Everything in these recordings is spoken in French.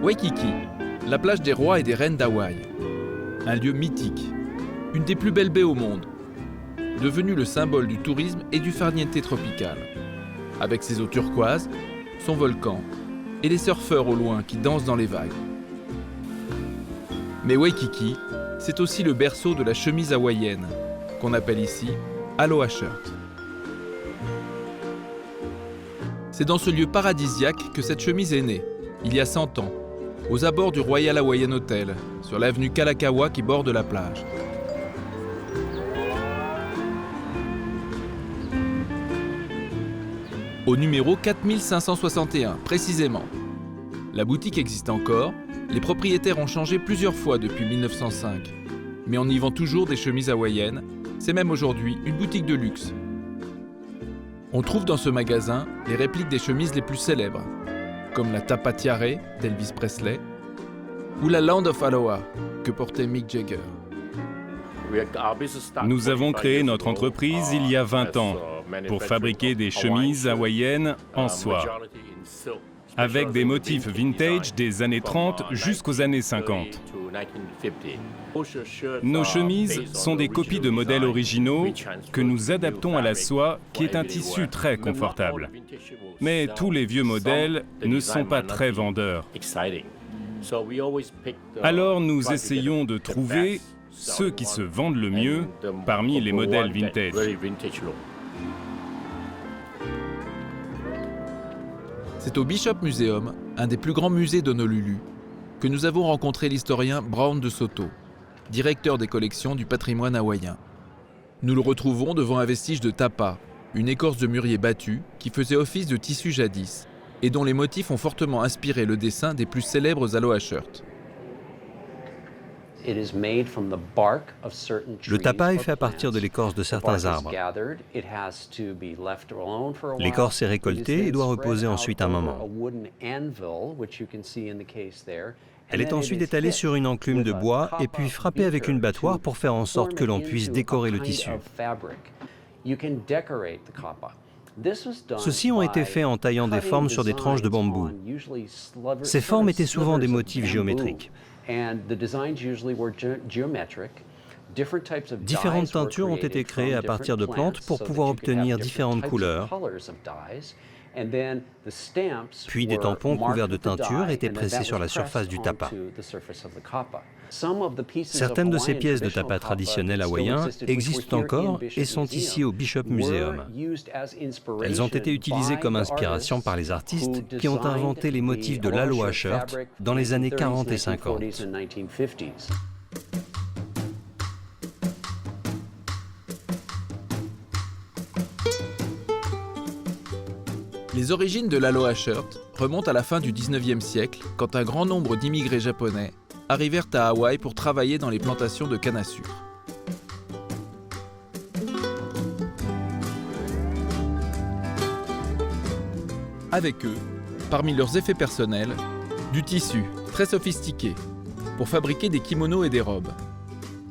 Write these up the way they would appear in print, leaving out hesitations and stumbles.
Waikiki, la plage des rois et des reines d'Hawaï. Un lieu mythique, une des plus belles baies au monde, devenu le symbole du tourisme et du farniente tropical. Avec ses eaux turquoises, son volcan et les surfeurs au loin qui dansent dans les vagues. Mais Waikiki, c'est aussi le berceau de la chemise hawaïenne, qu'on appelle ici Aloha Shirt. C'est dans ce lieu paradisiaque que cette chemise est née, il y a 100 ans, aux abords du Royal Hawaiian Hotel, sur l'avenue Kalakaua qui borde la plage. Au numéro 4561, précisément. La boutique existe encore, les propriétaires ont changé plusieurs fois depuis 1905, mais on y vend toujours des chemises hawaïennes, c'est même aujourd'hui une boutique de luxe. On trouve dans ce magasin les répliques des chemises les plus célèbres, comme la Tapa Tiare d'Elvis Presley, ou la Land of Aloha que portait Mick Jagger. Nous avons créé notre entreprise il y a 20 ans pour fabriquer des chemises hawaïennes en soie, avec des motifs vintage des années 30 jusqu'aux années 50. Nos chemises sont des copies de modèles originaux que nous adaptons à la soie, qui est un tissu très confortable. Mais tous les vieux modèles ne sont pas très vendeurs. Alors nous essayons de trouver ceux qui se vendent le mieux parmi les modèles vintage. C'est au Bishop Museum, un des plus grands musées d'Honolulu, que nous avons rencontré l'historien Brown de Soto, directeur des collections du patrimoine hawaïen. Nous le retrouvons devant un vestige de tapa, une écorce de mûrier battue qui faisait office de tissu jadis et dont les motifs ont fortement inspiré le dessin des plus célèbres Aloha Shirts. Le tapa est fait à partir de l'écorce de certains arbres. L'écorce est récoltée et doit reposer ensuite un moment. Elle est ensuite étalée sur une enclume de bois et puis frappée avec une battoire pour faire en sorte que l'on puisse décorer le tissu. Ceux-ci ont été faits en taillant des formes sur des tranches de bambou. Ces formes étaient souvent des motifs géométriques. Différentes teintures ont été créées à partir de plantes pour pouvoir obtenir différentes couleurs. Puis des tampons couverts de teinture étaient pressés sur la surface du tapa. Certaines de ces pièces de tapa traditionnels hawaïens existent encore et sont ici au Bishop Museum. Elles ont été utilisées comme inspiration par les artistes qui ont inventé les motifs de l'Aloha Shirt dans les années 40 et 50. Les origines de l'Aloha Shirt remontent à la fin du 19e siècle, quand un grand nombre d'immigrés japonais arrivèrent à Hawaï pour travailler dans les plantations de canne à sucre. Avec eux, parmi leurs effets personnels, du tissu très sophistiqué pour fabriquer des kimonos et des robes.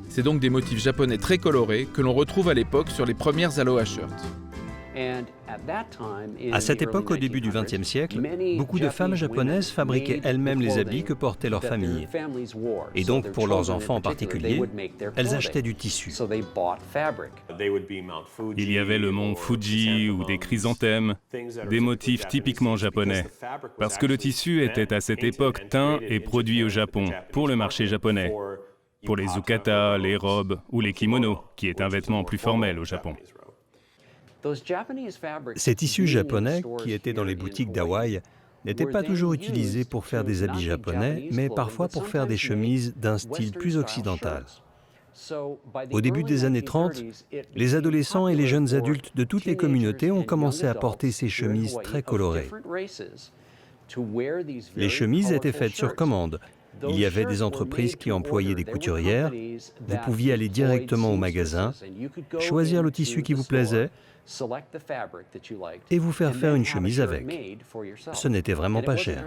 C'est donc des motifs japonais très colorés que l'on retrouve à l'époque sur les premières Aloha Shirts. À cette époque, au début du XXe siècle, beaucoup de femmes japonaises fabriquaient elles-mêmes les habits que portaient leurs familles. Et donc, pour leurs enfants en particulier, elles achetaient du tissu. Il y avait le mont Fuji ou des chrysanthèmes, des motifs typiquement japonais, parce que le tissu était à cette époque teint et produit au Japon pour le marché japonais, pour les yukata, les robes ou les kimonos, qui est un vêtement plus formel au Japon. Ces tissus japonais, qui étaient dans les boutiques d'Hawaï, n'étaient pas toujours utilisés pour faire des habits japonais, mais parfois pour faire des chemises d'un style plus occidental. Au début des années 30, les adolescents et les jeunes adultes de toutes les communautés ont commencé à porter ces chemises très colorées. Les chemises étaient faites sur commande. Il y avait des entreprises qui employaient des couturières. Vous pouviez aller directement au magasin, choisir le tissu qui vous plaisait et vous faire faire une chemise avec. Ce n'était vraiment pas cher.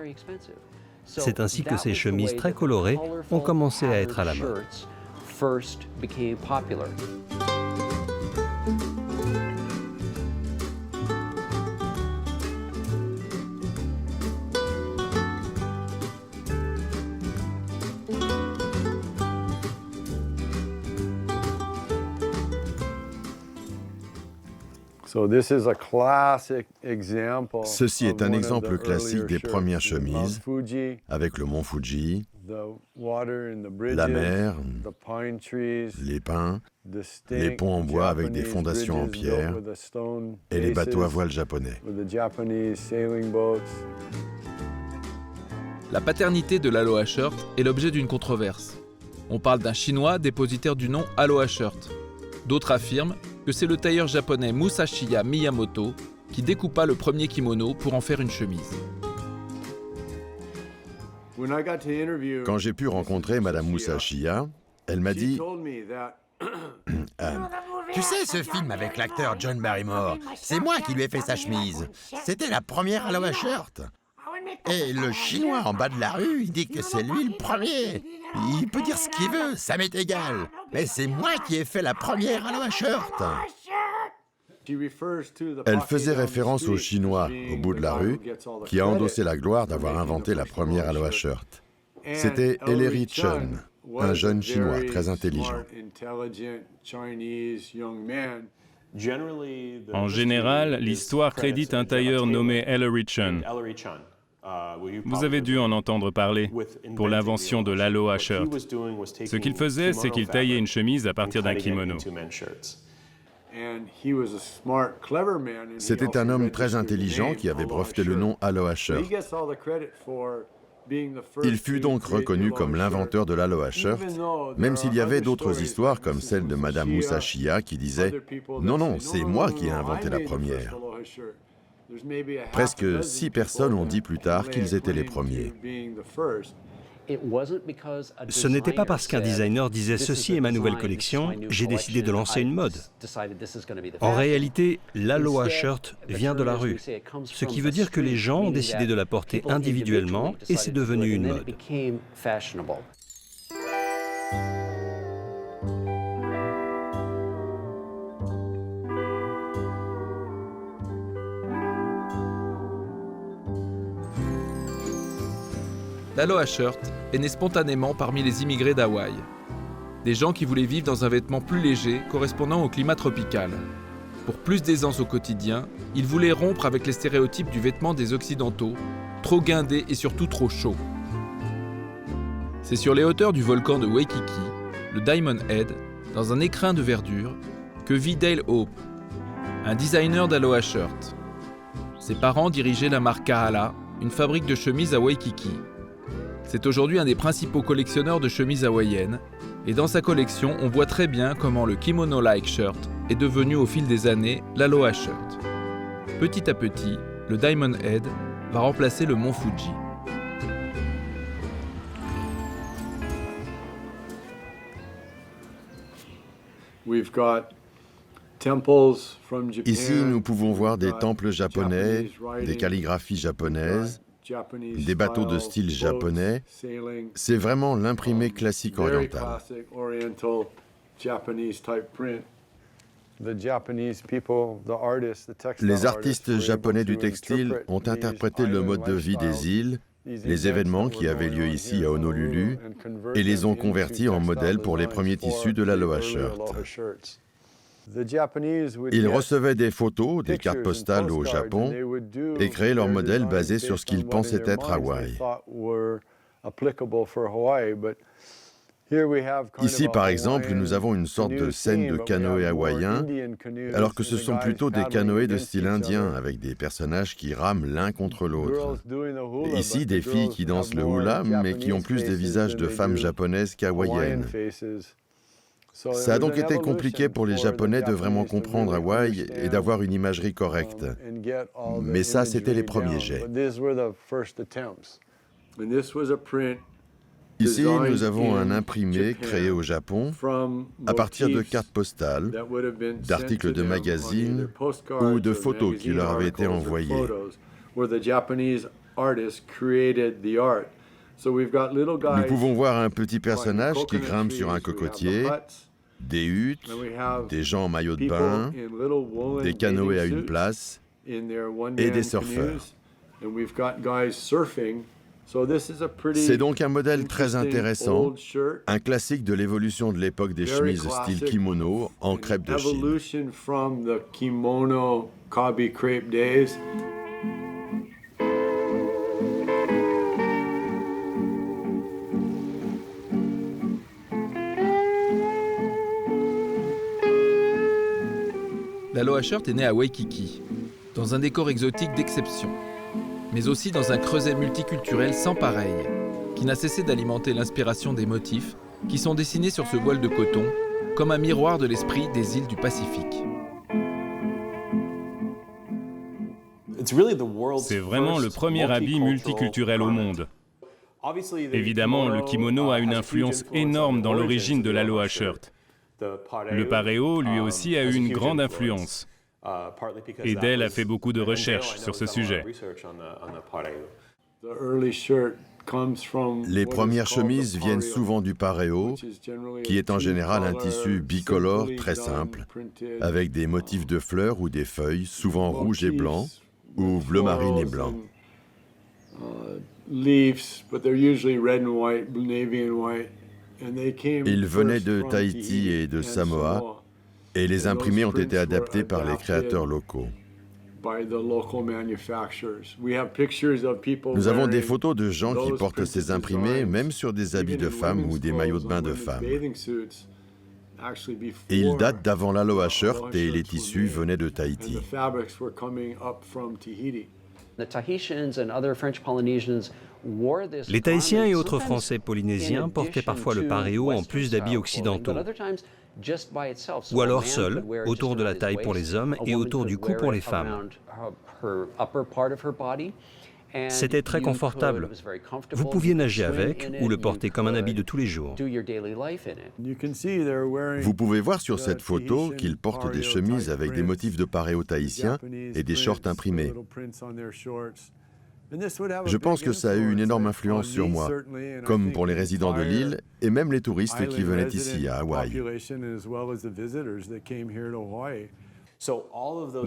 C'est ainsi que ces chemises très colorées ont commencé à être à la mode. Ceci est un exemple classique des premières chemises, avec le mont Fuji, la mer, les pins, les ponts en bois avec des fondations en pierre et les bateaux à voile japonais. La paternité de l'Aloha Shirt est l'objet d'une controverse. On parle d'un Chinois dépositaire du nom Aloha Shirt. D'autres affirment que c'est le tailleur japonais Musashiya Miyamoto qui découpa le premier kimono pour en faire une chemise. Quand j'ai pu rencontrer Madame Musashiya, elle m'a dit Tu sais, ce film avec l'acteur John Barrymore, c'est moi qui lui ai fait sa chemise. C'était la première Aloha Shirt. Et le Chinois en bas de la rue, il dit que c'est lui le premier. Il peut dire ce qu'il veut, ça m'est égal. Mais c'est moi qui ai fait la première Aloha Shirt. Elle faisait référence au Chinois, au bout de la rue, qui a endossé la gloire d'avoir inventé la première Aloha Shirt. C'était Ellery Chun, un jeune Chinois très intelligent. En général, l'histoire crédite un tailleur nommé Ellery Chun. Vous avez dû en entendre parler pour l'invention de l'Aloha Shirt. Ce qu'il faisait, c'est qu'il taillait une chemise à partir d'un kimono. C'était un homme très intelligent qui avait breveté le nom Aloha Shirt. Il fut donc reconnu comme l'inventeur de l'Aloha Shirt, même s'il y avait d'autres histoires comme celle de Madame Musashiya qui disait « Non, non, c'est moi qui ai inventé la première ». Presque 6 personnes ont dit plus tard qu'ils étaient les premiers. Ce n'était pas parce qu'un designer disait « Ceci est ma nouvelle collection, j'ai décidé de lancer une mode ». En réalité, l'Aloha Shirt vient de la rue, ce qui veut dire que les gens ont décidé de la porter individuellement et c'est devenu une mode. L'Aloha Shirt est né spontanément parmi les immigrés d'Hawaï. Des gens qui voulaient vivre dans un vêtement plus léger correspondant au climat tropical. Pour plus d'aisance au quotidien, ils voulaient rompre avec les stéréotypes du vêtement des Occidentaux, trop guindé et surtout trop chaud. C'est sur les hauteurs du volcan de Waikiki, le Diamond Head, dans un écrin de verdure, que vit Dale Hope, un designer d'Aloha Shirt. Ses parents dirigeaient la marque Kahala, une fabrique de chemises à Waikiki. C'est aujourd'hui un des principaux collectionneurs de chemises hawaïennes, et dans sa collection, on voit très bien comment le kimono-like shirt est devenu au fil des années l'Aloha Shirt. Petit à petit, le Diamond Head va remplacer le mont Fuji. Ici, nous pouvons voir des temples japonais, des calligraphies japonaises, des bateaux de style japonais. C'est vraiment l'imprimé classique oriental. Les artistes japonais du textile ont interprété le mode de vie des îles, les événements qui avaient lieu ici à Honolulu, et les ont convertis en modèles pour les premiers tissus de l'Aloha Shirt. Ils recevaient des photos, des cartes postales au Japon et créaient leurs modèles basés sur ce qu'ils pensaient être Hawaï. Ici, par exemple, nous avons une sorte de scène de canoë hawaïen, alors que ce sont plutôt des canoës de style indien, avec des personnages qui rament l'un contre l'autre. Et ici, des filles qui dansent le hula, mais qui ont plus des visages de femmes japonaises qu'hawaïennes. Ça a donc été compliqué pour les Japonais de vraiment comprendre Hawaï et d'avoir une imagerie correcte. Mais ça, c'était les premiers jets. Ici, nous avons un imprimé créé au Japon à partir de cartes postales, d'articles de magazines ou de photos qui leur avaient été envoyées. Nous pouvons voir un petit personnage qui grimpe sur un cocotier, des huttes, des gens en maillot de bain, des canoës à une place et des surfeurs. C'est donc un modèle très intéressant, un classique de l'évolution de l'époque des chemises style kimono en crêpe de Chine. L'Aloha Shirt est né à Waikiki, dans un décor exotique d'exception, mais aussi dans un creuset multiculturel sans pareil, qui n'a cessé d'alimenter l'inspiration des motifs qui sont dessinés sur ce voile de coton, comme un miroir de l'esprit des îles du Pacifique. C'est vraiment le premier habit multiculturel au monde. Évidemment, le kimono a une influence énorme dans l'origine de l'Aloha Shirt. Le pareo, lui aussi, a eu une grande influence. Edel a fait beaucoup de recherches sur ce sujet. Les premières chemises viennent souvent du pareo, qui est en général un tissu bicolore très simple, avec des motifs de fleurs ou des feuilles, souvent rouges et blancs, ou bleu marine et blanc. Ils venaient de Tahiti et de Samoa, et les imprimés ont été adaptés par les créateurs locaux. Nous avons des photos de gens qui portent ces imprimés, même sur des habits de femmes ou des maillots de bain de femmes. Et ils datent d'avant l'Aloha Shirt et les tissus venaient de Tahiti. Les Tahitiens et autres Français polynésiens portaient parfois le pareo en plus d'habits occidentaux, ou alors seul, autour de la taille pour les hommes et autour du cou pour les femmes. C'était très confortable. Vous pouviez nager avec ou le porter comme un habit de tous les jours. Vous pouvez voir sur cette photo qu'ils portent des chemises avec des motifs de pareo tahitien et des shorts imprimés. Je pense que ça a eu une énorme influence sur moi, comme pour les résidents de l'île et même les touristes qui venaient ici à Hawaï.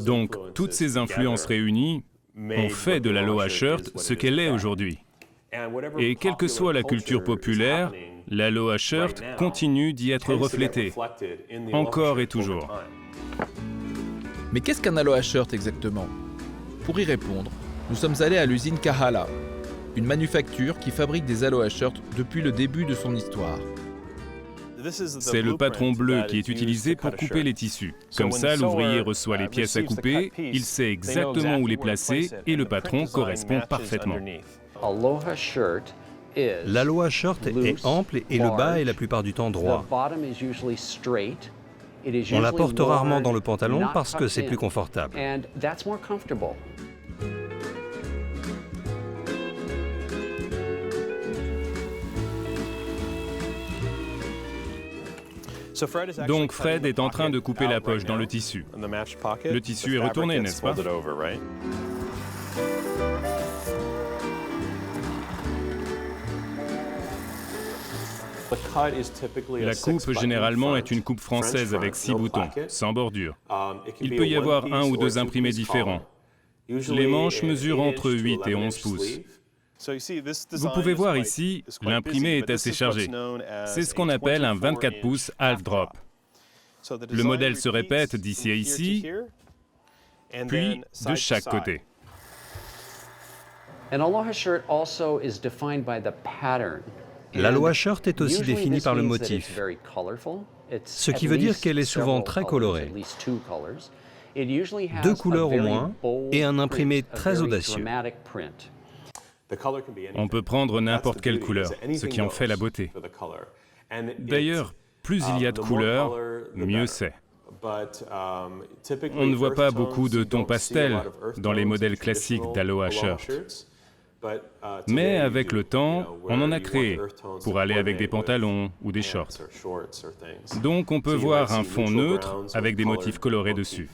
Donc, toutes ces influences réunies ont fait de l'Aloha Shirt ce qu'elle est aujourd'hui. Et quelle que soit la culture populaire, l'Aloha Shirt continue d'y être reflétée, encore et toujours. Mais qu'est-ce qu'un Aloha Shirt exactement? Pour y répondre, nous sommes allés à l'usine Kahala, une manufacture qui fabrique des Aloha Shirts depuis le début de son histoire. C'est le patron bleu qui est utilisé pour couper les tissus. Comme ça, l'ouvrier reçoit les pièces à couper, il sait exactement où les placer et le patron correspond parfaitement. L'Aloha Shirt est ample et le bas est la plupart du temps droit. On la porte rarement dans le pantalon parce que c'est plus confortable. Donc Fred est en train de couper la poche dans le tissu. Le tissu est retourné, n'est-ce pas? La coupe généralement est une coupe française avec 6 boutons, sans bordure. Il peut y avoir 1 ou 2 imprimés différents. Les manches mesurent entre 8 et 11 pouces. Vous pouvez voir ici, l'imprimé est assez chargé. C'est ce qu'on appelle un 24 pouces half drop. Le modèle se répète d'ici à ici, puis de chaque côté. L'Aloha Shirt est aussi définie par le motif, ce qui veut dire qu'elle est souvent très colorée. 2 couleurs au moins et un imprimé très audacieux. On peut prendre n'importe quelle couleur, ce qui en fait la beauté. D'ailleurs, plus il y a de couleurs, mieux c'est. On ne voit pas beaucoup de tons pastels dans les modèles classiques d'Aloha Shirt. Mais avec le temps, on en a créé pour aller avec des pantalons ou des shorts. Donc on peut voir un fond neutre avec des motifs colorés dessus.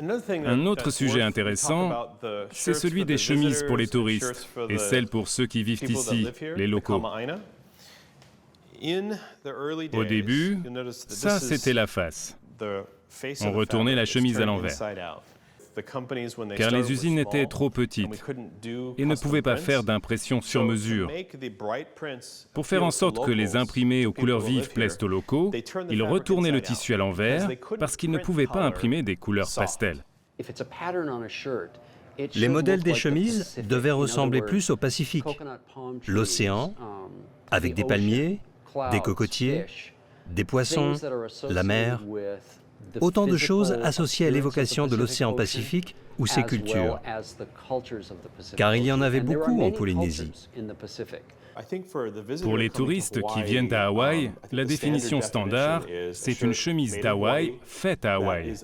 Un autre sujet intéressant, c'est celui des chemises pour les touristes et celles pour ceux qui vivent ici, les locaux. Au début, ça c'était la face. On retournait la chemise à l'envers. car les usines étaient trop petites et ne pouvaient pas faire d'impression sur mesure. Pour faire en sorte que les imprimés aux couleurs vives plaisent aux locaux, ils retournaient le tissu à l'envers parce qu'ils ne pouvaient pas imprimer des couleurs pastel. Les modèles des chemises devaient ressembler plus au Pacifique, l'océan, avec des palmiers, des cocotiers, des poissons, la mer, autant de choses associées à l'évocation de l'océan Pacifique ou ses cultures, car il y en avait beaucoup en Polynésie. Pour les touristes qui viennent à Hawaï, la définition standard, c'est une chemise d'Hawaï faite à Hawaï,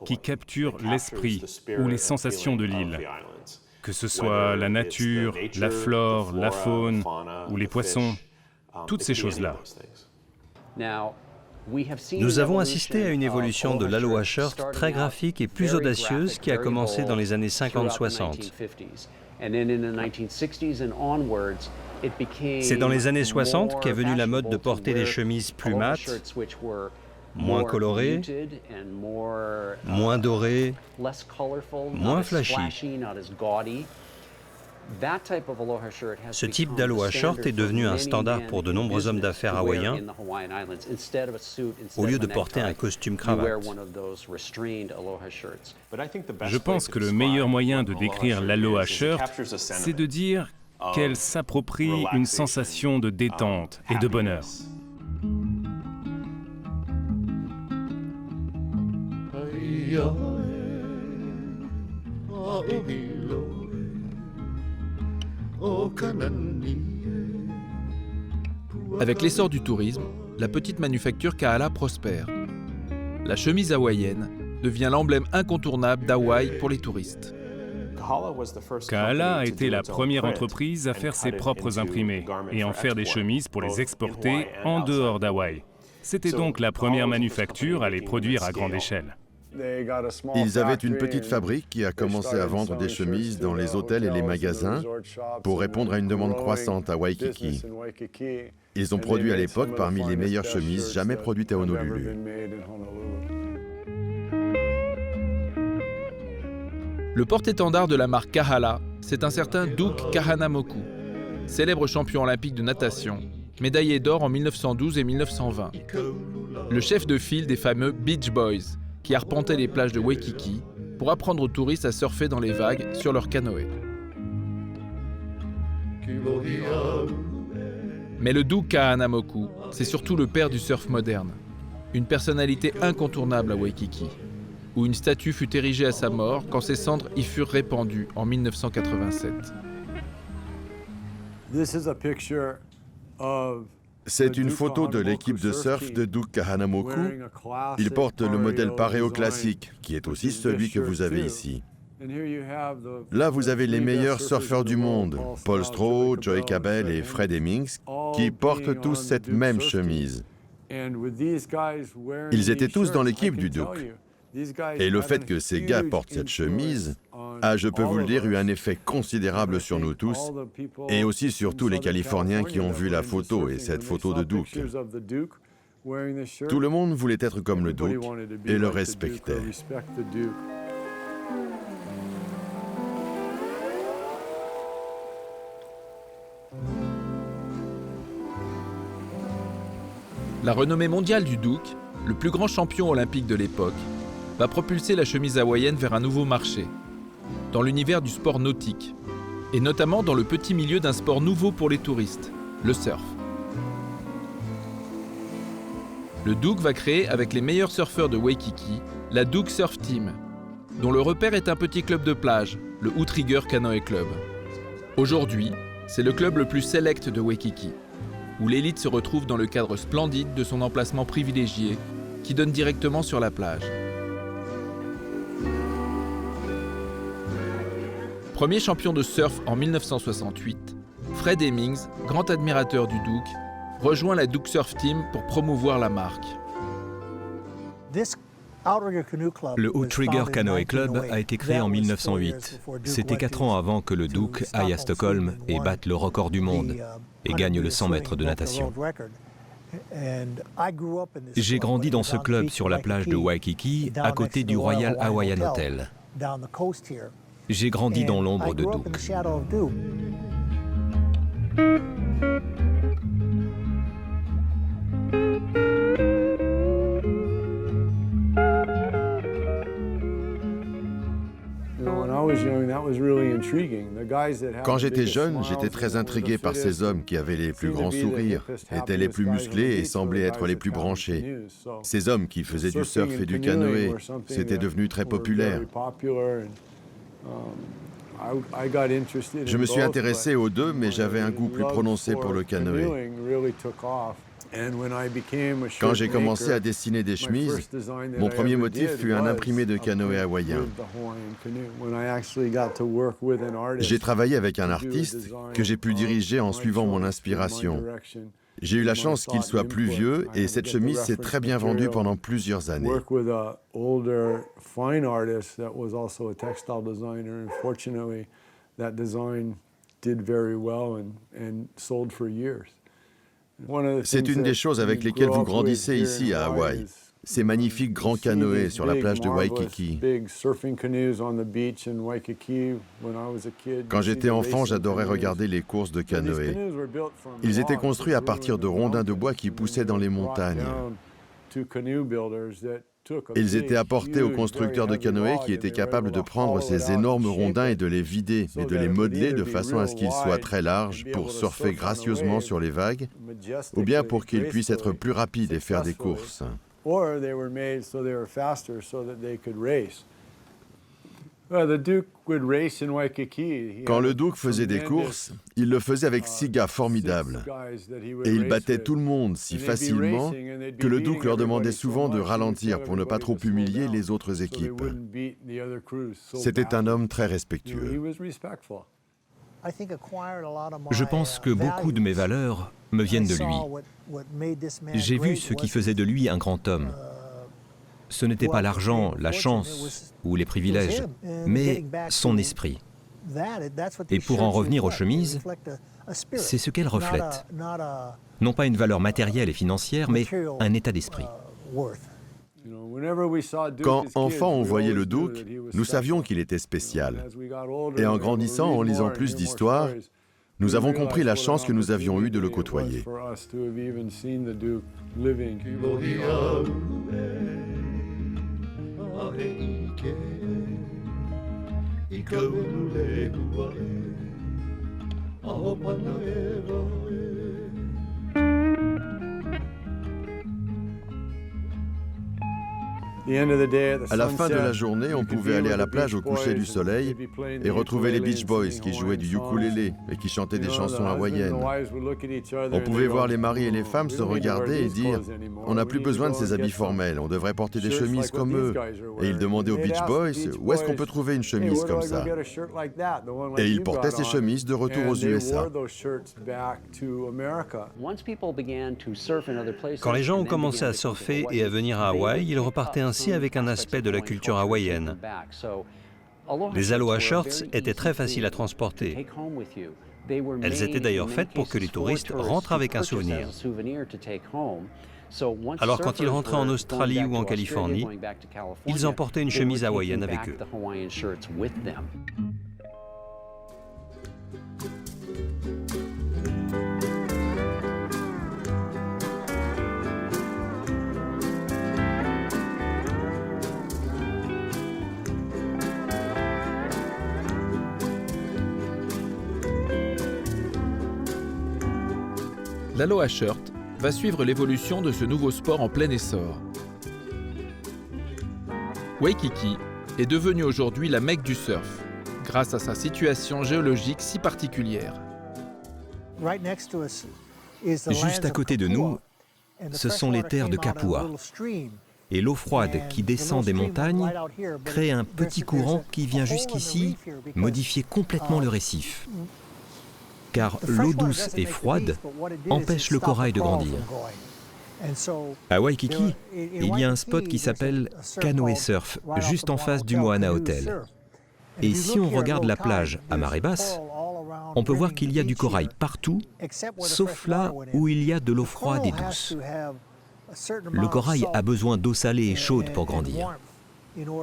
qui capture l'esprit ou les sensations de l'île. Que ce soit la nature, la flore, la faune ou les poissons, toutes ces choses-là. Nous avons assisté à une évolution de l'Aloha Shirt très graphique et plus audacieuse qui a commencé dans les années 50-60. C'est dans les années 60 qu'est venue la mode de porter des chemises plus mates, moins colorées, moins dorées, moins flashy. Ce type d'Aloha Shirt est devenu un standard pour de nombreux hommes d'affaires hawaïens, au lieu de porter un costume cravate. Je pense que le meilleur moyen de décrire l'Aloha Shirt, c'est de dire qu'elle s'approprie une sensation de détente et de bonheur. Avec l'essor du tourisme, la petite manufacture Kahala prospère. La chemise hawaïenne devient l'emblème incontournable d'Hawaï pour les touristes. Kahala a été la première entreprise à faire ses propres imprimés et en faire des chemises pour les exporter en dehors d'Hawaï. C'était donc la première manufacture à les produire à grande échelle. Ils avaient une petite fabrique qui a commencé à vendre des chemises dans les hôtels et les magasins pour répondre à une demande croissante à Waikiki. Ils ont produit à l'époque parmi les meilleures chemises jamais produites à Honolulu. Le porte-étendard de la marque Kahala, c'est un certain Duke Kahanamoku, célèbre champion olympique de natation, médaillé d'or en 1912 et 1920. Le chef de file des fameux Beach Boys, qui arpentaient les plages de Waikiki pour apprendre aux touristes à surfer dans les vagues sur leur canoë. Mais le Duke Kahanamoku, c'est surtout le père du surf moderne, une personnalité incontournable à Waikiki, où une statue fut érigée à sa mort quand ses cendres y furent répandues en 1987. C'est une photo de l'équipe de surf de Duke Kahanamoku. Il porte le modèle Pareo classique, qui est aussi celui que vous avez ici. Là, vous avez les meilleurs surfeurs du monde, Paul Stroh, Joey Cabell et Fred Hemmings, qui portent tous cette même chemise. Ils étaient tous dans l'équipe du Duke. Et le fait que ces gars portent cette chemise a, je peux vous le dire, eu un effet considérable sur nous tous, et aussi sur tous les Californiens qui ont vu la photo et cette photo de Duke. Tout le monde voulait être comme le Duke et le respectait. La renommée mondiale du Duke, le plus grand champion olympique de l'époque, va propulser la chemise hawaïenne vers un nouveau marché, dans l'univers du sport nautique, et notamment dans le petit milieu d'un sport nouveau pour les touristes, le surf. Le Duke va créer avec les meilleurs surfeurs de Waikiki la Duke Surf Team, dont le repère est un petit club de plage, le Outrigger Canoe Club. Aujourd'hui, c'est le club le plus select de Waikiki, où l'élite se retrouve dans le cadre splendide de son emplacement privilégié qui donne directement sur la plage. Premier champion de surf en 1968, Fred Hemmings, grand admirateur du Duke, rejoint la Duke Surf Team pour promouvoir la marque. Le Outrigger Canoe Club a été créé en 1908. C'était 4 ans avant que le Duke aille à Stockholm et batte le record du monde et gagne le 100 mètres de natation. J'ai grandi dans ce club sur la plage de Waikiki, à côté du Royal Hawaiian Hotel. J'ai grandi dans l'ombre de Duke. Quand j'étais jeune, j'étais très intrigué par ces hommes qui avaient les plus grands sourires, étaient les plus musclés et semblaient être les plus branchés. Ces hommes qui faisaient du surf et du canoë, c'était devenu très populaire. Je me suis intéressé aux deux, mais j'avais un goût plus prononcé pour le canoë. Quand j'ai commencé à dessiner des chemises, mon premier motif fut un imprimé de canoë hawaïen. J'ai travaillé avec un artiste que j'ai pu diriger en suivant mon inspiration. J'ai eu la chance qu'il soit plus vieux et cette chemise s'est très bien vendue pendant plusieurs années. C'est une des choses avec lesquelles vous grandissez ici à Hawaï. Ces magnifiques grands canoës sur la plage de Waikiki. Quand j'étais enfant, j'adorais regarder les courses de canoës. Ils étaient construits à partir de rondins de bois qui poussaient dans les montagnes. Ils étaient apportés aux constructeurs de canoës qui étaient capables de prendre ces énormes rondins et de les vider et de les modeler de façon à ce qu'ils soient très larges pour surfer gracieusement sur les vagues, ou bien pour qu'ils puissent être plus rapides et faire des courses. Quand le Duke faisait des courses, il le faisait avec 6 gars formidables. Et il battait tout le monde si facilement que le Duke leur demandait souvent de ralentir pour ne pas trop humilier les autres équipes. C'était un homme très respectueux. Je pense que beaucoup de mes valeurs me viennent de lui. J'ai vu ce qui faisait de lui un grand homme. Ce n'était pas l'argent, la chance ou les privilèges, mais son esprit. Et pour en revenir aux chemises, c'est ce qu'elles reflètent. Non pas une valeur matérielle et financière, mais un état d'esprit. Quand enfant on voyait le Duke, nous savions qu'il était spécial. Et en grandissant, en lisant plus d'histoires, nous avons compris la chance que nous avions eue de le côtoyer. À la fin de la journée, on pouvait aller à la plage au coucher du soleil et retrouver les Beach Boys qui jouaient du ukulélé et qui chantaient des chansons hawaïennes. On pouvait voir les maris et les femmes se regarder et dire « On n'a plus besoin de ces habits formels, on devrait porter des chemises comme eux. » Et ils demandaient aux Beach Boys « Où est-ce qu'on peut trouver une chemise comme ça ?» Et ils portaient ces chemises de retour aux USA. Quand les gens ont commencé à surfer et à venir à Hawaï, ils repartaient ainsi avec un aspect de la culture hawaïenne. Les aloha shirts étaient très faciles à transporter. Elles étaient d'ailleurs faites pour que les touristes rentrent avec un souvenir. Alors quand ils rentraient en Australie ou en Californie, ils emportaient une chemise hawaïenne avec eux. L'aloha shirt va suivre l'évolution de ce nouveau sport en plein essor. Waikiki est devenu aujourd'hui la Mecque du surf, grâce à sa situation géologique si particulière. Juste à côté de nous, ce sont les terres de Kapua. Et l'eau froide qui descend des montagnes crée un petit courant qui vient jusqu'ici modifier complètement le récif. Car l'eau douce et froide empêche le corail de grandir. À Waikiki, il y a un spot qui s'appelle Canoë Surf, juste en face du Moana Hotel. Et si on regarde la plage à marée basse, on peut voir qu'il y a du corail partout, sauf là où il y a de l'eau froide et douce. Le corail a besoin d'eau salée et chaude pour grandir.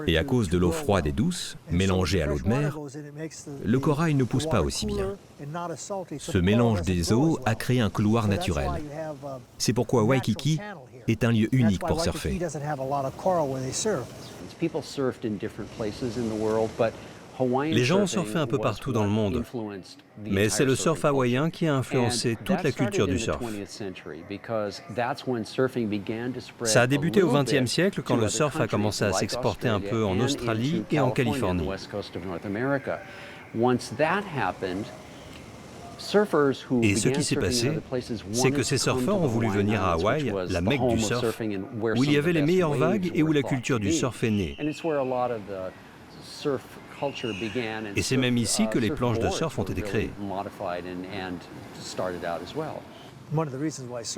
Et à cause de l'eau froide et douce, mélangée à l'eau de mer, le corail ne pousse pas aussi bien. Ce mélange des eaux a créé un couloir naturel. C'est pourquoi Waikiki est un lieu unique pour surfer. Les gens ont surfé un peu partout dans le monde, mais c'est le surf hawaïen qui a influencé toute la culture du surf. Ça a débuté au XXe siècle quand le surf a commencé à s'exporter un peu en Australie et en Californie. Et ce qui s'est passé, c'est que ces surfeurs ont voulu venir à Hawaï, la Mecque du surf, où il y avait les meilleures vagues et où la culture du surf est née. Et c'est même ici que les planches de surf ont été créées.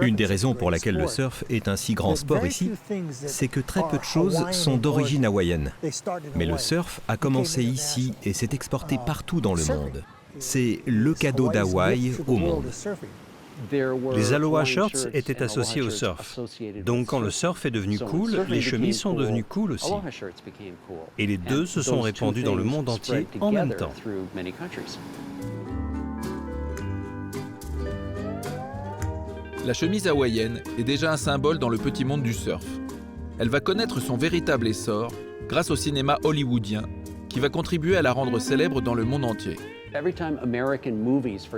Une des raisons pour laquelle le surf est un si grand sport ici, c'est que très peu de choses sont d'origine hawaïenne. Mais le surf a commencé ici et s'est exporté partout dans le monde. C'est le cadeau d'Hawaï au monde. Les aloha shirts étaient associés au surf. Donc quand le surf est devenu cool, les chemises sont devenues cool aussi. Et les deux se sont répandus dans le monde entier en même temps. La chemise hawaïenne est déjà un symbole dans le petit monde du surf. Elle va connaître son véritable essor grâce au cinéma hollywoodien, qui va contribuer à la rendre célèbre dans le monde entier.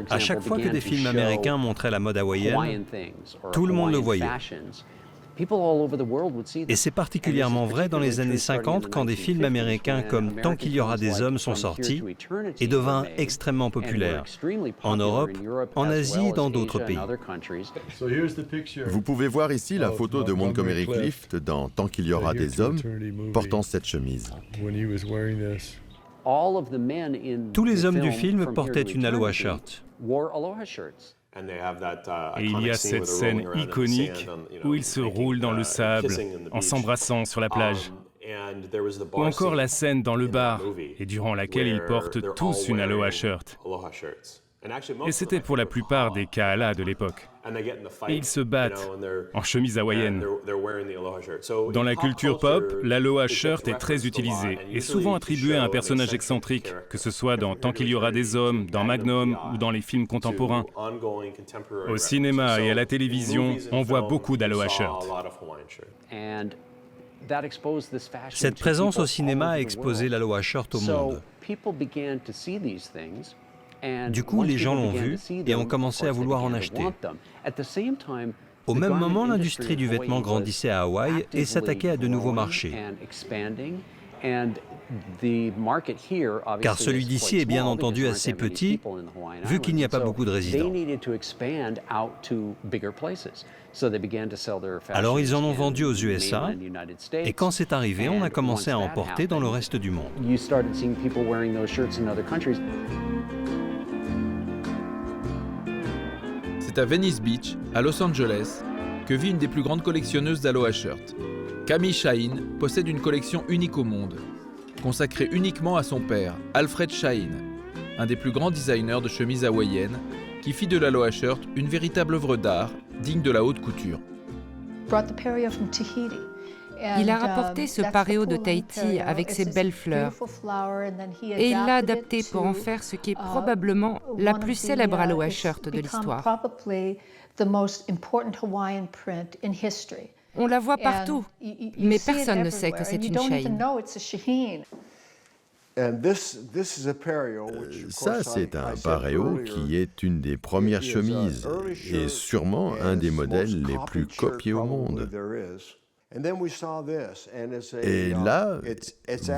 À chaque fois que des films américains montraient la mode hawaïenne, tout le monde le voyait. Et c'est particulièrement vrai dans les années 50 quand des films américains comme Tant qu'il y aura des hommes sont sortis et devinrent extrêmement populaires, en Europe, en Asie et dans d'autres pays. Vous pouvez voir ici la photo de Montgomery Clift dans Tant qu'il y aura des hommes portant cette chemise. Tous les hommes du film portaient une aloha shirt. Et il y a cette scène iconique où ils se roulent dans le sable en s'embrassant sur la plage. Ou encore la scène dans le bar, et durant laquelle ils portent tous une aloha shirt. Et c'était pour la plupart des kaala de l'époque. Et ils se battent en chemise hawaïenne. Dans la culture pop, l'aloha shirt est très utilisée et souvent attribuée à un personnage excentrique, que ce soit dans Tant qu'il y aura des hommes, dans Magnum ou dans les films contemporains. Au cinéma et à la télévision, on voit beaucoup d'aloha shirts. Cette présence au cinéma a exposé l'aloha shirt au monde. Du coup, les gens l'ont vu et ont commencé à vouloir en acheter. Au même moment, l'industrie du vêtement grandissait à Hawaï et s'attaquait à de nouveaux marchés. Car celui d'ici est bien entendu assez petit, vu qu'il n'y a pas beaucoup de résidents. Alors ils en ont vendu aux USA, et quand c'est arrivé, on a commencé à en porter dans le reste du monde. C'est à Venice Beach, à Los Angeles, que vit une des plus grandes collectionneuses d'aloha shirts. Camille Shaheen possède une collection unique au monde, consacrée uniquement à son père, Alfred Shaheen, un des plus grands designers de chemises hawaïennes, qui fit de l'aloha shirt une véritable œuvre d'art digne de la haute couture. Il a rapporté ce pareo de Tahiti avec ses belles fleurs et il l'a adapté pour en faire ce qui est probablement la plus célèbre aloha shirt de l'histoire. On la voit partout, mais personne ne sait que c'est une Shaheen. Ça, c'est un pareo qui est une des premières chemises et sûrement un des modèles les plus copiés au monde. Et là,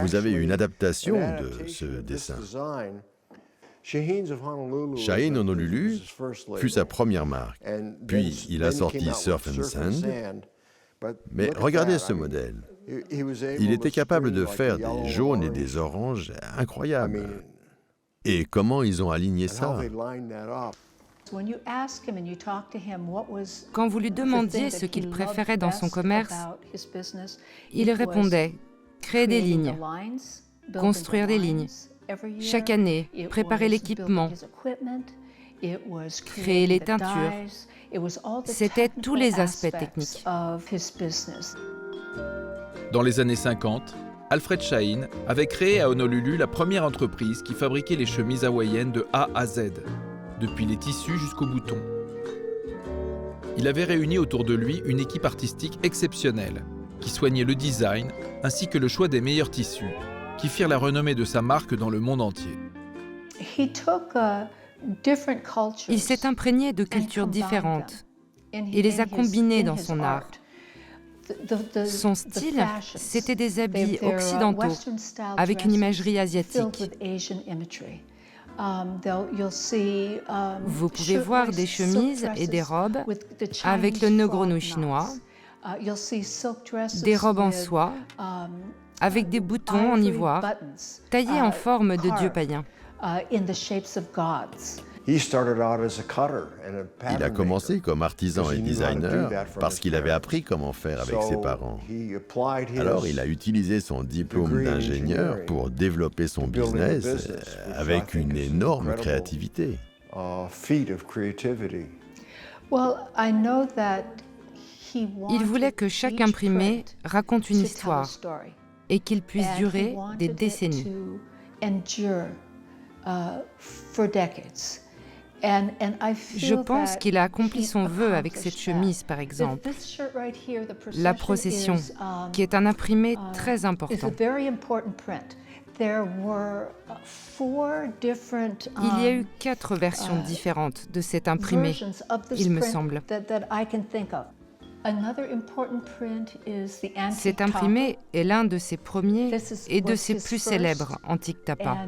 vous avez une adaptation de ce dessin. Shaheen Honolulu fut sa première marque, puis il a sorti Surf and Sand. Mais regardez ce modèle. Il était capable de faire des jaunes et des oranges incroyables. Et comment ils ont aligné ça? Quand vous lui demandiez ce qu'il préférait dans son commerce, il répondait « créer des lignes, construire des lignes, chaque année, préparer l'équipement, créer les teintures ». C'était tous les aspects techniques. Dans les années 50, Alfred Shaheen avait créé à Honolulu la première entreprise qui fabriquait les chemises hawaïennes de A à Z, depuis les tissus jusqu'aux boutons. Il avait réuni autour de lui une équipe artistique exceptionnelle, qui soignait le design ainsi que le choix des meilleurs tissus, qui firent la renommée de sa marque dans le monde entier. Il s'est imprégné de cultures différentes et les a combinées dans son art. Son style, c'était des habits occidentaux avec une imagerie asiatique. Vous pouvez voir des chemises et des robes avec le negrono chinois, des robes en soie, avec des boutons en ivoire, taillés en forme de dieux païens. Il a commencé comme artisan et designer parce qu'il avait appris comment faire avec ses parents. Alors il a utilisé son diplôme d'ingénieur pour développer son business avec une énorme créativité. Il voulait que chaque imprimé raconte une histoire et qu'il puisse durer des décennies. Je pense qu'il a accompli son vœu avec cette chemise, par exemple. La procession, qui est un imprimé très important. Il y a eu 4 versions différentes de cet imprimé, il me semble. Cet imprimé est l'un de ses premiers et de ses plus célèbres antiques tapas.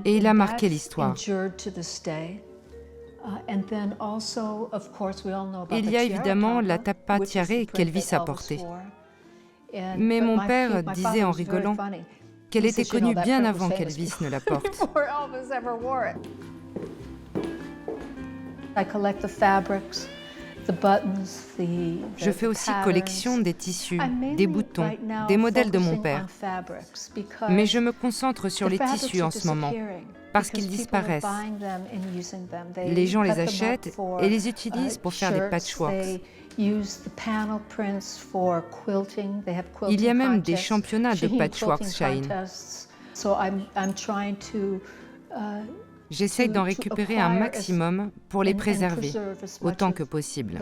Et il a marqué l'histoire. Il y a évidemment la tapa tiare qu'Elvis a portée. Mais mon père disait en rigolant qu'elle était connue bien avant qu'Elvis ne la porte. Je fais aussi collection des tissus, des boutons, des modèles de mon père. Mais je me concentre sur les tissus en ce moment, parce qu'ils disparaissent. Les gens les achètent et les utilisent pour faire des patchworks. Il y a même des championnats de patchwork Shaheen. J'essaye d'en récupérer un maximum pour les préserver autant que possible.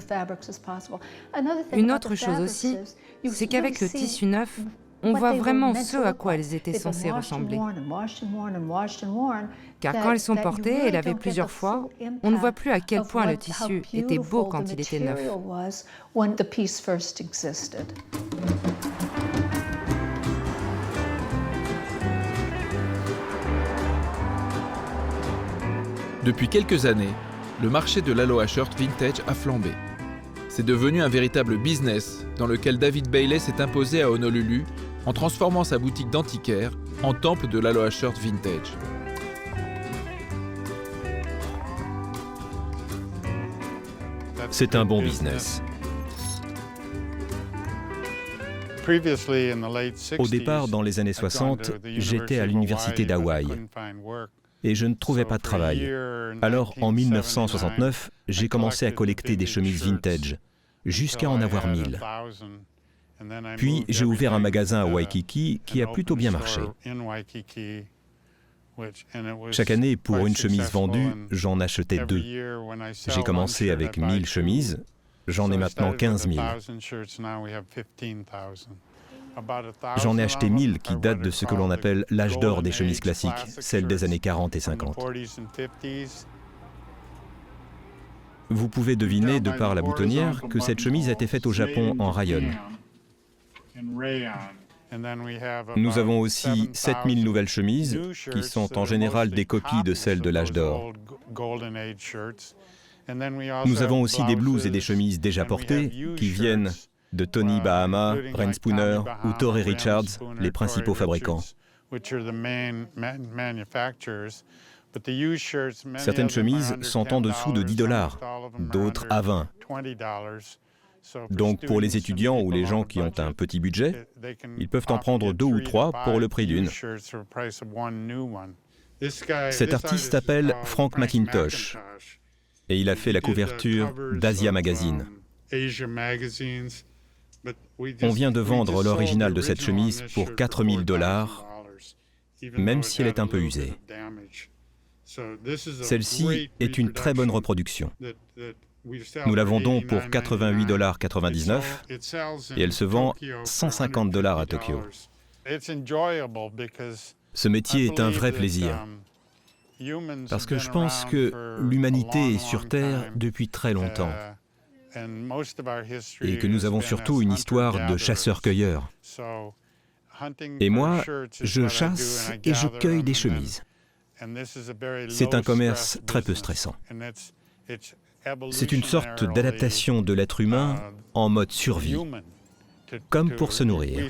Une autre chose aussi, c'est qu'avec le tissu neuf, on voit vraiment ce à quoi elles étaient censées ressembler. Car quand elles sont portées et lavées plusieurs fois, on ne voit plus à quel point le tissu était beau quand il était neuf. Depuis quelques années, le marché de l'aloha shirt vintage a flambé. C'est devenu un véritable business dans lequel David Bailey s'est imposé à Honolulu en transformant sa boutique d'antiquaire en temple de l'aloha shirt vintage. C'est un bon business. Au départ, dans les années 60, j'étais à l'université d'Hawaï et je ne trouvais pas de travail. Alors, en 1969, j'ai commencé à collecter des chemises vintage, jusqu'à en avoir 1000. Puis, j'ai ouvert un magasin à Waikiki qui a plutôt bien marché. Chaque année, pour une chemise vendue, j'en achetais 2. J'ai commencé avec 1000 chemises, j'en ai maintenant 15 000. J'en ai acheté 1000 qui datent de ce que l'on appelle l'âge d'or des chemises classiques, celles des années 40 et 50. Vous pouvez deviner, de par la boutonnière, que cette chemise a été faite au Japon en rayon. Nous avons aussi 7000 nouvelles chemises, qui sont en général des copies de celles de l'âge d'or. Nous avons aussi des blouses et des chemises déjà portées, qui viennent de Tony Bahama, Ren Spooner ou Torrey Richards, les principaux fabricants. Certaines chemises sont en dessous de $10, d'autres à 20. Donc pour les étudiants ou les gens qui ont un petit budget, ils peuvent en prendre 2 ou 3 pour le prix d'une. Cet artiste s'appelle Frank McIntosh et il a fait la couverture d'Asia Magazine. On vient de vendre l'original de cette chemise pour 4 000 $, même si elle est un peu usée. Celle-ci est une très bonne reproduction. Nous la vendons pour 88,99 $ et elle se vend 150 $ à Tokyo. Ce métier est un vrai plaisir, parce que je pense que l'humanité est sur Terre depuis très longtemps et que nous avons surtout une histoire de chasseurs-cueilleurs. Et moi, je chasse et je cueille des chemises. C'est un commerce très peu stressant. C'est une sorte d'adaptation de l'être humain en mode survie, comme pour se nourrir.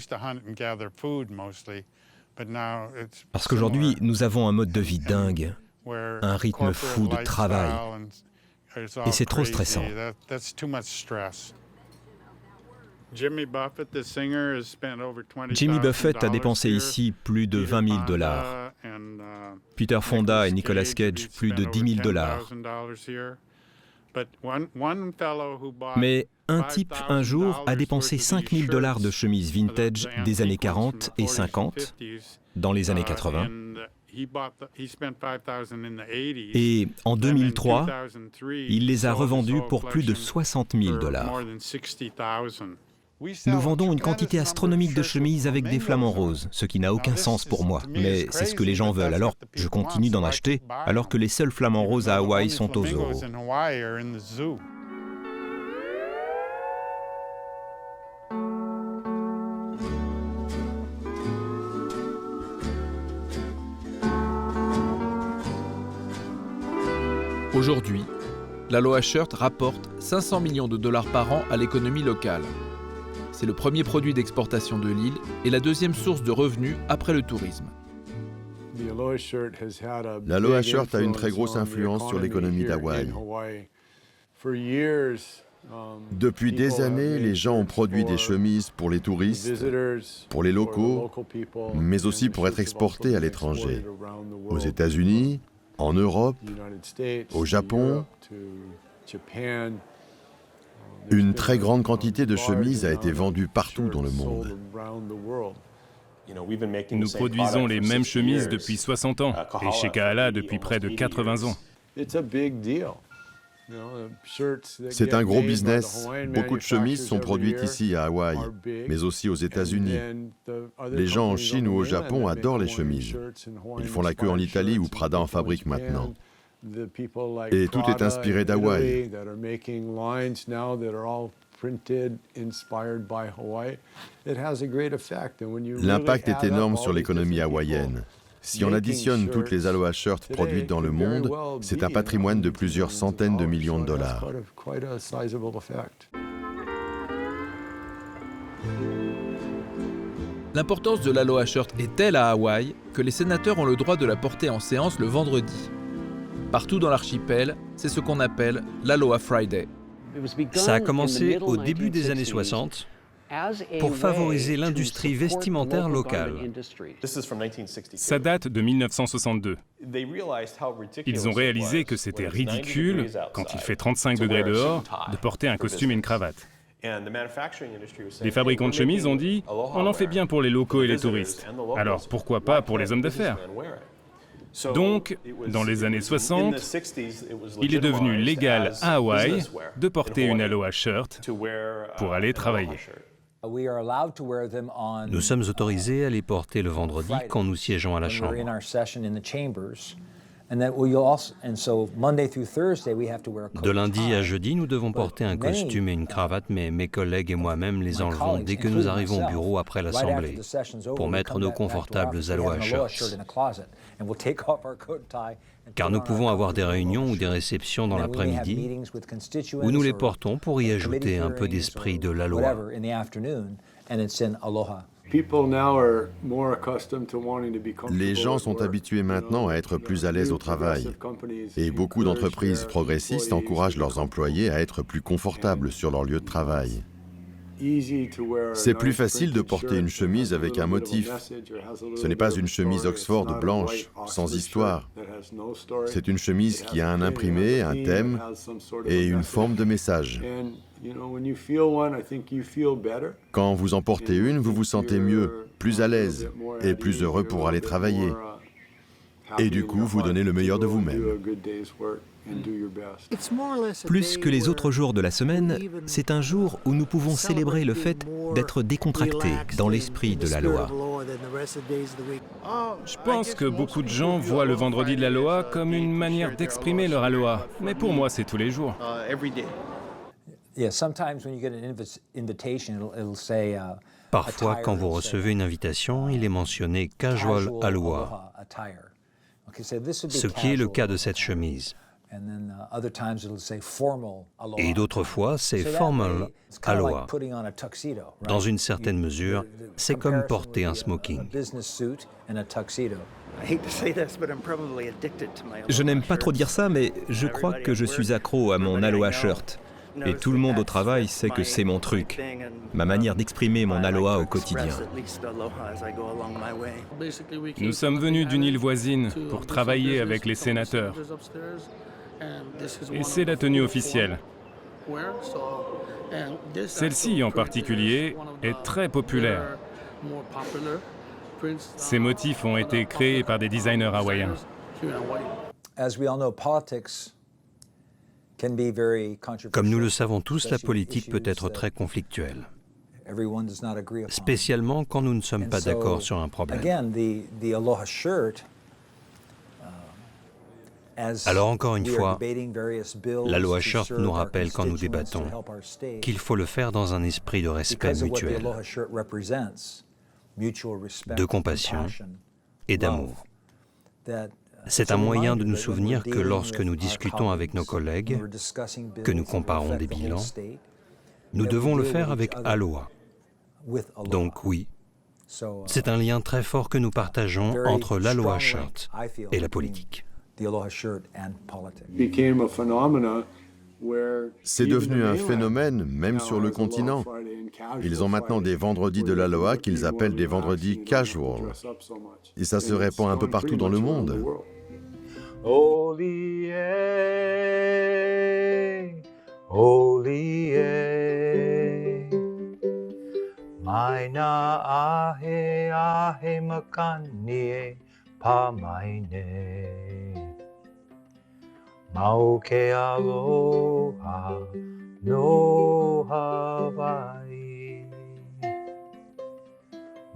Parce qu'aujourd'hui, nous avons un mode de vie dingue, un rythme fou de travail, et c'est trop stressant. Jimmy Buffett a dépensé ici plus de 20 000 $. Peter Fonda et Nicolas Cage plus de 10 000 $. Mais un type, un jour, a dépensé 5 000 $ de chemises vintage des années 40 et 50, dans les années 80. Et en 2003, il les a revendus pour plus de 60 000 $. Nous vendons une quantité astronomique de chemises avec des flamants roses, ce qui n'a aucun sens pour moi, mais c'est ce que les gens veulent, alors je continue d'en acheter, alors que les seuls flamants roses à Hawaï sont au zoo. Aujourd'hui, l'Aloha Shirt rapporte 500 millions de $ par an à l'économie locale. C'est le premier produit d'exportation de l'île et la deuxième source de revenus après le tourisme. L'Aloha Shirt a une très grosse influence sur l'économie d'Hawaï. Depuis des années, les gens ont produit des chemises pour les touristes, pour les locaux, mais aussi pour être exportées à l'étranger, aux États-Unis, en Europe, au Japon. Une très grande quantité de chemises a été vendue partout dans le monde. Nous produisons les mêmes chemises depuis 60 ans et chez Kahala depuis près de 80 ans. C'est un gros business. Beaucoup de chemises sont produites ici à Hawaï, mais aussi aux États-Unis. Les gens en Chine ou au Japon adorent les chemises. Ils font la queue en Italie où Prada en fabrique maintenant. Et tout est inspiré d'Hawaï. L'impact est énorme sur l'économie hawaïenne. Si on additionne toutes les Aloha Shirts produites dans le monde, c'est un patrimoine de plusieurs centaines de millions de dollars. L'importance de l'Aloha Shirt est telle à Hawaï que les sénateurs ont le droit de la porter en séance le vendredi. Partout dans l'archipel, c'est ce qu'on appelle l'Aloha Friday. Ça a commencé au début des années 60 pour favoriser l'industrie vestimentaire locale. Ça date de 1962. Ils ont réalisé que c'était ridicule, quand il fait 35 degrés dehors, de porter un costume et une cravate. Les fabricants de chemises ont dit « On en fait bien pour les locaux et les touristes, alors pourquoi pas pour les hommes d'affaires ?» Donc, dans les années 60, il est devenu légal à Hawaï de porter une Aloha Shirt pour aller travailler. Nous sommes autorisés à les porter le vendredi quand nous siégeons à la Chambre. De lundi à jeudi, nous devons porter un costume et une cravate, mais mes collègues et moi-même les enlevons dès que nous arrivons au bureau après l'Assemblée, pour mettre nos confortables Aloha Shirts. Car nous pouvons avoir des réunions ou des réceptions dans l'après-midi, où nous les portons pour y ajouter un peu d'esprit de l'Aloha. Les gens sont habitués maintenant à être plus à l'aise au travail. Et beaucoup d'entreprises progressistes encouragent leurs employés à être plus confortables sur leur lieu de travail. C'est plus facile de porter une chemise avec un motif. Ce n'est pas une chemise Oxford blanche, sans histoire. C'est une chemise qui a un imprimé, un thème et une forme de message. Quand vous en portez une, vous vous sentez mieux, plus à l'aise et plus heureux pour aller travailler. Et du coup, vous donnez le meilleur de vous-même. Plus que les autres jours de la semaine, c'est un jour où nous pouvons célébrer le fait d'être décontractés dans l'esprit de la Loa. Je pense que beaucoup de gens voient le vendredi de la Loa comme une manière d'exprimer leur aloha. Mais pour moi, c'est tous les jours. Parfois, quand vous recevez une invitation, il est mentionné « casual aloha », ce qui est le cas de cette chemise. Et d'autres fois, c'est formal aloha. Dans une certaine mesure, c'est comme porter un smoking. Je n'aime pas trop dire ça, mais je crois que je suis accro à mon aloha shirt. Et tout le monde au travail sait que c'est mon truc, ma manière d'exprimer mon aloha au quotidien. Nous sommes venus d'une île voisine pour travailler avec les sénateurs. Et c'est la tenue officielle. Celle-ci en particulier est très populaire. Ces motifs ont été créés par des designers hawaïens. Comme nous le savons tous, la politique peut être très conflictuelle, spécialement quand nous ne sommes pas d'accord sur un problème. Alors encore une fois, l'Aloha Shirt nous rappelle quand nous débattons qu'il faut le faire dans un esprit de respect mutuel, de compassion et d'amour. C'est un moyen de nous souvenir que lorsque nous discutons avec nos collègues, que nous comparons des bilans, nous devons le faire avec Aloha. Donc oui, c'est un lien très fort que nous partageons entre l'Aloha Shirt et la politique. C'est devenu un phénomène, même sur le continent. Ils ont maintenant des vendredis de l'Aloha qu'ils appellent des vendredis casual. Et ça se répand un peu partout dans le monde. Holy, holy, Maina ahe ahe makani pa maine. Mau ke aloha no Hawaii.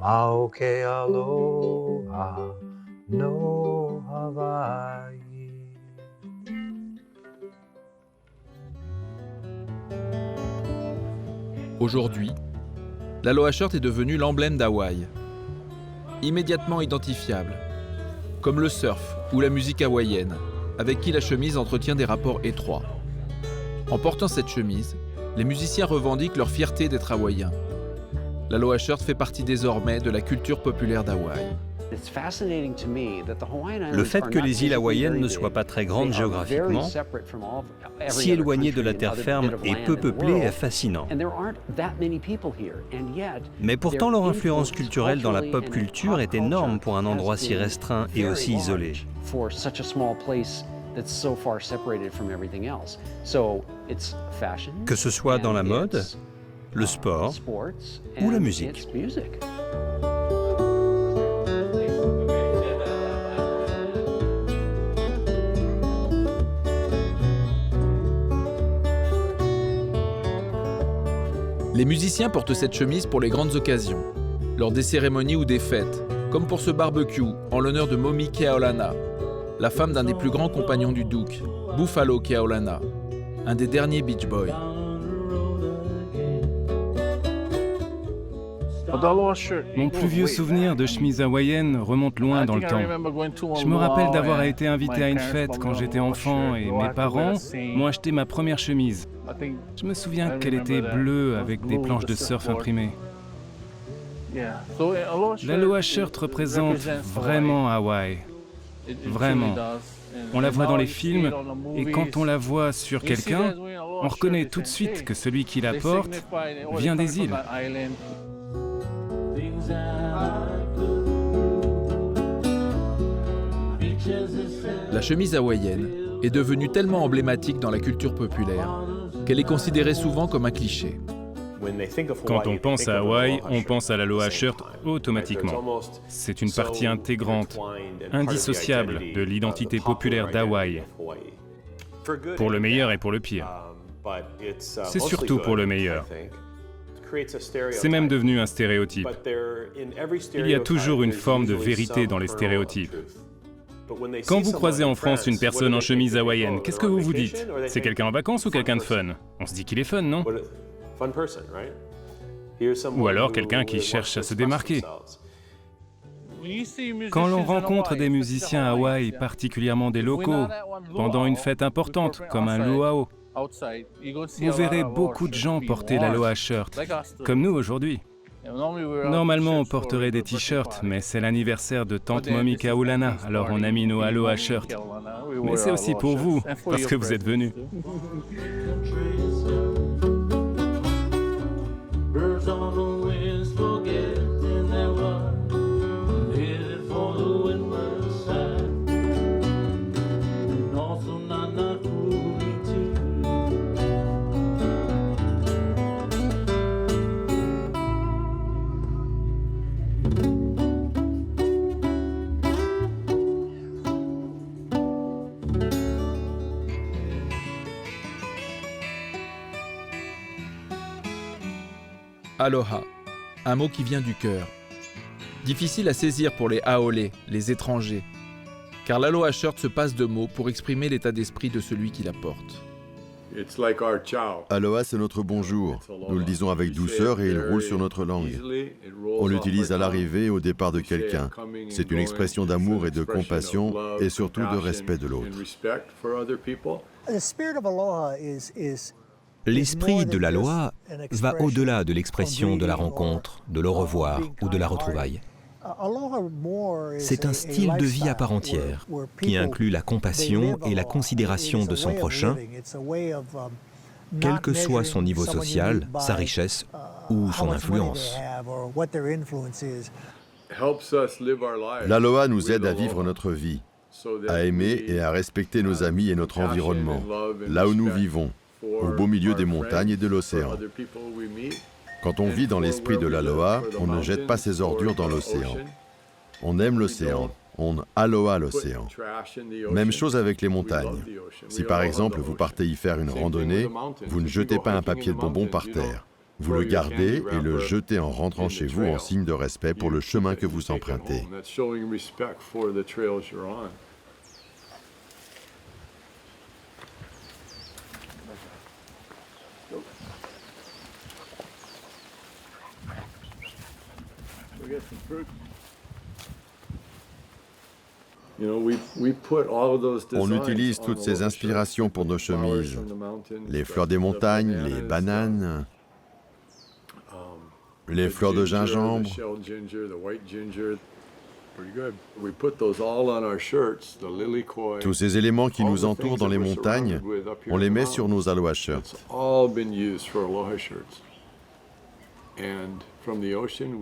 Mau ke aloha no Hawaii. Aujourd'hui, l'Aloha Shirt est devenu l'emblème d'Hawaï. Immédiatement identifiable, comme le surf ou la musique hawaïenne, avec qui la chemise entretient des rapports étroits. En portant cette chemise, les musiciens revendiquent leur fierté d'être hawaïens. L'Aloha Shirt fait partie désormais de la culture populaire d'Hawaï. Le fait que les îles hawaïennes ne soient pas très grandes géographiquement, si éloignées de la terre ferme et peu peuplées, est fascinant. Mais pourtant, leur influence culturelle dans la pop culture est énorme pour un endroit si restreint et aussi isolé. Que ce soit dans la mode, le sport ou la musique. Les musiciens portent cette chemise pour les grandes occasions, lors des cérémonies ou des fêtes, comme pour ce barbecue en l'honneur de Momi Keaulana, la femme d'un des plus grands compagnons du Duke, Buffalo Keaulana, un des derniers Beach Boys. Mon plus vieux souvenir de chemise hawaïenne remonte loin dans le temps. Je me rappelle d'avoir été invité à une fête quand j'étais enfant et mes parents m'ont acheté ma première chemise. Je me souviens qu'elle était bleue avec des planches de surf imprimées. L'Aloha Shirt représente vraiment Hawaï. Vraiment. On la voit dans les films et quand on la voit sur quelqu'un, on reconnaît tout de suite que celui qui la porte vient des îles. La chemise hawaïenne est devenue tellement emblématique dans la culture populaire qu'elle est considérée souvent comme un cliché. Quand on pense à Hawaï, on pense à l'aloha shirt automatiquement. C'est une partie intégrante, indissociable de l'identité populaire d'Hawaï, pour le meilleur et pour le pire. C'est surtout pour le meilleur. C'est même devenu un stéréotype. Il y a toujours une forme de vérité dans les stéréotypes. Quand vous croisez en France une personne en chemise hawaïenne, qu'est-ce que vous vous dites? C'est quelqu'un en vacances ou quelqu'un de fun? On se dit qu'il est fun, non? Ou alors quelqu'un qui cherche à se démarquer. Quand l'on rencontre des musiciens à Hawaï, particulièrement des locaux, pendant une fête importante, comme un luau, vous verrez beaucoup de gens porter l'aloha shirt, comme nous aujourd'hui. Normalement, on porterait des t-shirts, mais c'est l'anniversaire de tante Mommy Kaulana, alors on a mis nos aloha shirts. Mais c'est aussi pour vous, parce que vous êtes venus. Aloha, un mot qui vient du cœur. Difficile à saisir pour les Aole, les étrangers, car l'aloha shirt se passe de mots pour exprimer l'état d'esprit de celui qui la porte. Aloha, c'est notre bonjour. Nous le disons avec douceur et il roule sur notre langue. On l'utilise à l'arrivée et au départ de quelqu'un. C'est une expression d'amour et de compassion et surtout de respect de l'autre. L'esprit de l'aloha va au-delà de l'expression de la rencontre, de l'au revoir ou de la retrouvaille. C'est un style de vie à part entière qui inclut la compassion et la considération de son prochain, quel que soit son niveau social, sa richesse ou son influence. L'aloha nous aide à vivre notre vie, à aimer et à respecter nos amis et notre environnement, là où nous vivons, au beau milieu des montagnes et de l'océan. Quand on vit dans l'esprit de l'aloha, on ne jette pas ses ordures dans l'océan. On aime l'océan, on aloha l'océan. Même chose avec les montagnes. Si par exemple vous partez y faire une randonnée, vous ne jetez pas un papier de bonbon par terre. Vous le gardez et le jetez en rentrant chez vous en signe de respect pour le chemin que vous empruntez. On utilise toutes ces inspirations pour nos chemises. Les fleurs des montagnes, les bananes, les fleurs de gingembre. Tous ces éléments qui nous entourent dans les montagnes, on les met sur nos aloha shirts.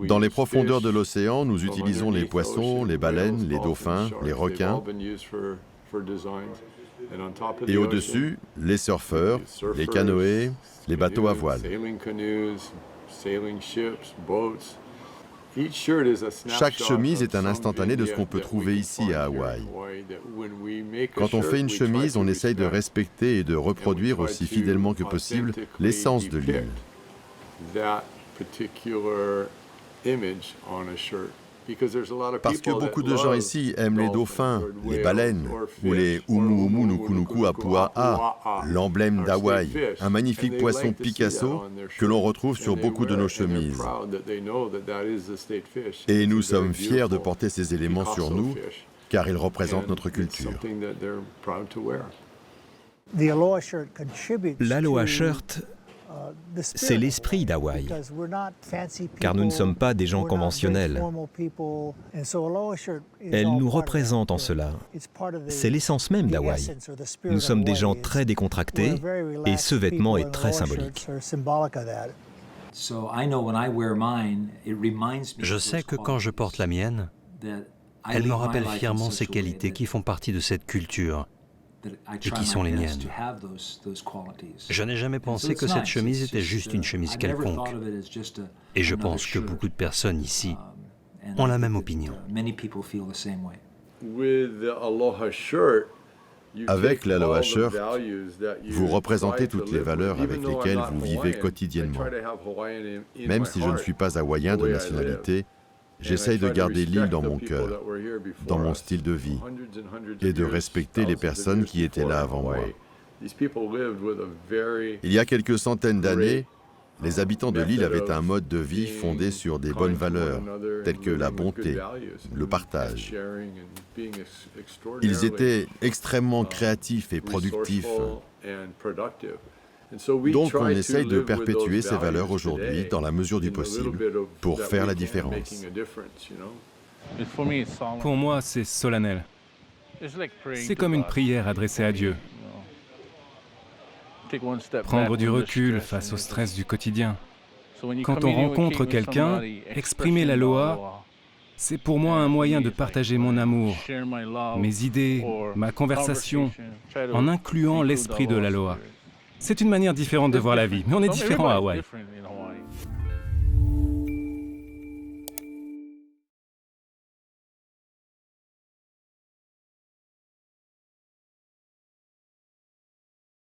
Dans les profondeurs de l'océan, nous utilisons les poissons, les baleines, les dauphins, les requins. Et au-dessus, les surfeurs, les canoës, les bateaux à voile. Chaque chemise est un instantané de ce qu'on peut trouver ici à Hawaï. Quand on fait une chemise, on essaye de respecter et de reproduire aussi fidèlement que possible l'essence de l'île. Parce que beaucoup de gens ici aiment les dauphins, les baleines, ou les umu umu nuku apua'a, l'emblème d'Hawaï, un magnifique poisson Picasso que l'on retrouve sur beaucoup de nos chemises. Et nous sommes fiers de porter ces éléments sur nous, car ils représentent notre culture. L'aloha shirt, c'est l'esprit d'Hawaï, car nous ne sommes pas des gens conventionnels. Elle nous représente en cela. C'est l'essence même d'Hawaï. Nous sommes des gens très décontractés et ce vêtement est très symbolique. Je sais que quand je porte la mienne, elle me rappelle fièrement ces qualités qui font partie de cette culture. et qui sont les miennes. Je n'ai jamais pensé que cette chemise était juste une chemise quelconque. Et je pense que beaucoup de personnes ici ont la même opinion. Avec l'Aloha Shirt, vous représentez toutes les valeurs avec lesquelles vous vivez quotidiennement. Même si je ne suis pas hawaïen de nationalité, j'essaye de garder l'île dans mon cœur, dans mon style de vie, et de respecter les personnes qui étaient là avant moi. Il y a quelques centaines d'années, les habitants de l'île avaient un mode de vie fondé sur des bonnes valeurs, telles que la bonté, le partage. Ils étaient extrêmement créatifs et productifs. Donc on essaye de perpétuer ces valeurs aujourd'hui, dans la mesure du possible, pour faire la différence. Pour moi, c'est solennel. C'est comme une prière adressée à Dieu. Prendre du recul face au stress du quotidien. Quand on rencontre quelqu'un, exprimer l'aloha, c'est pour moi un moyen de partager mon amour, mes idées, ma conversation, en incluant l'esprit de l'aloha. C'est une manière différente de voir la vie, mais on est différent à Hawaï.